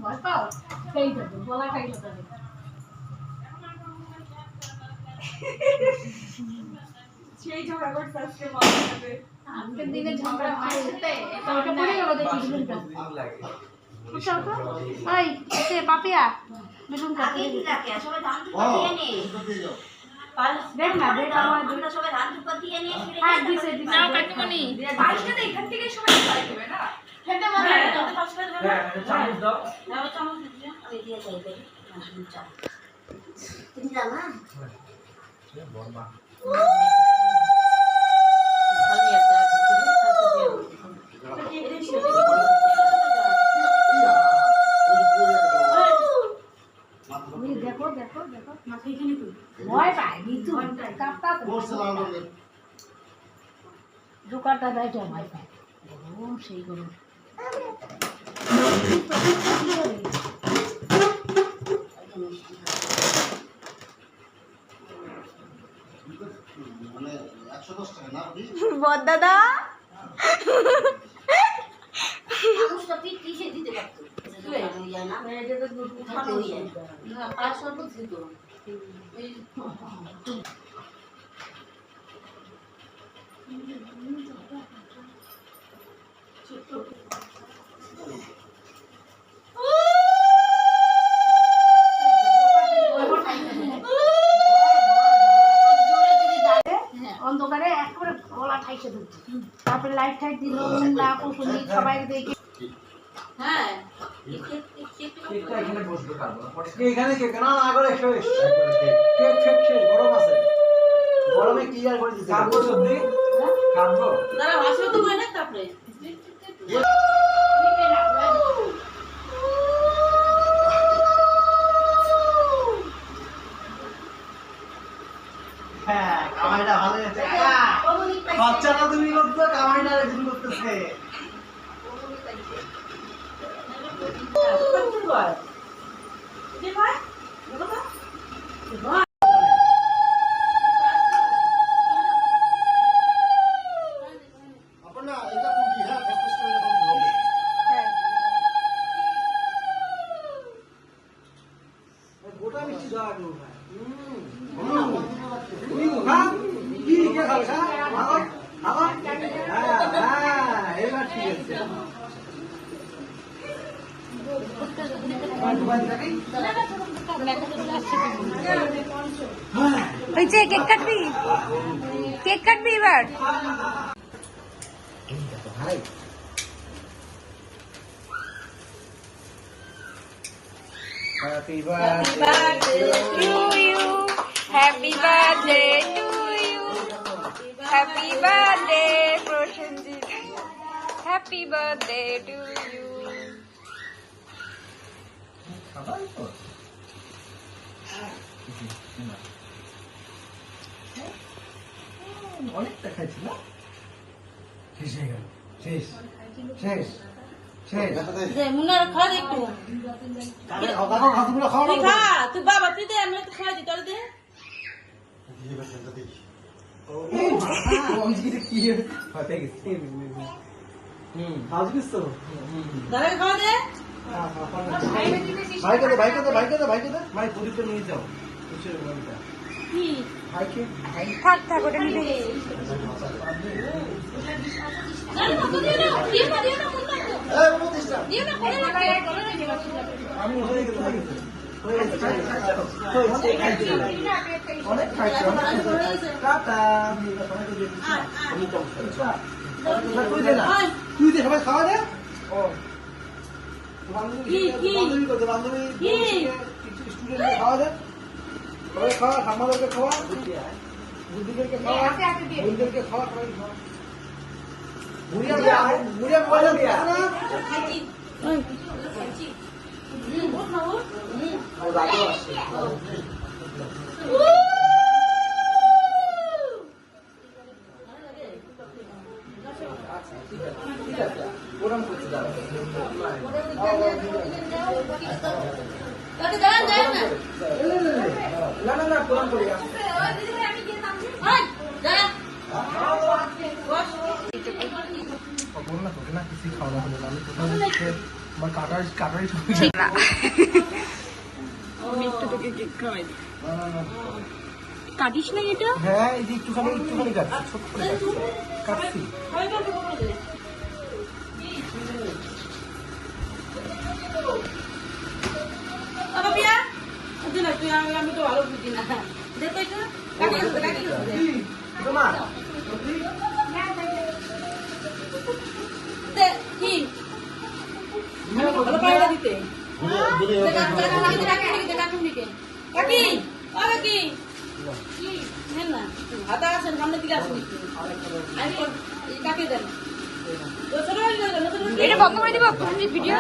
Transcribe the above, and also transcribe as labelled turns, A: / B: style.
A: ভয় পাও সেই যাবে বলা খাই যাবে
B: সেই ঝগড়া করতে আজকে মজা হবে
A: আজকে দিনে ঝগড়া মারতে এটা ওটা পড়ে গেল দেখি বেলুনটা উঠাও তো এই এসে পাপিয়া বেলুন কাটে
C: আগে কি রাখে সবাই ধান টুকরা দিয়ে নে
A: দেখ না দেখ আমার
C: আমরা সবাই ধান টুকরা দিয়ে নে
A: হ্যাঁ দিছে দিছে
B: নাও কাকিমণি বাইশটা তো এখান থেকে সবাই খাই দেবে না
C: খেতে মজা লাগে তো ফার্স্ট করে
D: হ্যাঁ চামচ দাও
C: দাও চামচ দিয়ে আমি দিয়ে যাই তাই চা তুমি জানা
D: বর্মা
C: খালি একটা
A: দেখো দেখো দেখো মাথা এখানে তুই ভয় পায় নিতু কাপটা দোকানটা দাইটা ভয় পায় গরম সেই গরম
E: বড়দাদা
C: মানুষটা পিট কিসে দিতে পারতো হয়ে যায় না এটা তো উঠানো হয়ে যায় না পাঁচ সর্বত দিত
A: অন্ধকারে একেবারে গলা ঠাইসে ধরছে তারপরে লাইট টাইট দিল না কুসুমি সবাই দেখে
C: হ্যাঁ
D: কেকটা এখানে বসবে কাটবো
F: এখানে কেক না না করে শেষ কেক শেষ শেষ গরম আছে গরমে কি আর করে দিতে
D: কাটবো সবজি কাটবো
C: দাঁড়া আসবে তো মানে তারপরে
F: হ্যাঁ কামাইটা ভালো হয়েছে কাকা বাচ্চাটা তুমি করছো কামাইটা রেখে করতেছে গোটা মিষ্টি দেওয়া গেল তুমি হ্যাঁ কি কে খাবে হ্যাঁ হ্যাঁ হ্যাঁ এবার ঠিক আছে
E: হয়েছে কেক কাটবি এবার
F: ভাই Happy birthday
E: to you. Happy birthday to you. Happy birthday, Proshanjit. Happy birthday to you.
F: অনেকটা খাইছি না শেষ হয়ে গেল শেষ শেষ শেষ
C: মুন্নার খাওয়া দে একটু
F: দেখো হাতগুলো খাওয়া
C: তুই খা তুই বাবা তুই দে আমি একটু খাওয়া দিই তোর দে
F: কি হতে গেছে খাওয়া তো
C: দাঁড়া খাওয়া দে
F: ভাইকে দে ভাই প্রদীপটা নিয়ে যাও
C: কি
F: ভাইকে
E: থাক থাক ওটা নিতে গেছি
F: আমি হয়ে গেছে অনেক খাইছি তুই দে সবাই খাওয়া দে ও বান্ধবী করতে বান্ধবী স্টুডেন্ট খাওয়া দে সবাই খাওয়া ঠাম্মাদেরকে খাওয়া বুদ্ধিদেরকে খাওয়া বুদ্ধিদেরকে খাওয়া সবাই খাওয়া বুড়িয়া পয়সা দিয়ে না রাগও আসছে ঠিক আছে ওরম করছি দাঁড়া না প্রণাম করি বল না তোকে না কিছু খাওয়া হলো না আমি কোথাও আমার কাটারি ছবি
E: না মিট্টু তোকে কেক খাওয়াই দি কাটিস না এটা
F: হ্যাঁ এই যে একটুখানি কাটছি ছোট করে কাটছি
C: আমি তো ভালো বুঝি না দেখো এটা
F: তোমার
C: কি ভালো পায়রা দিতে কাকি হাতা আসেন সামনে দিকে আসুন কাকে দেন
E: এটা বন্ধ করে দিব ভিডিও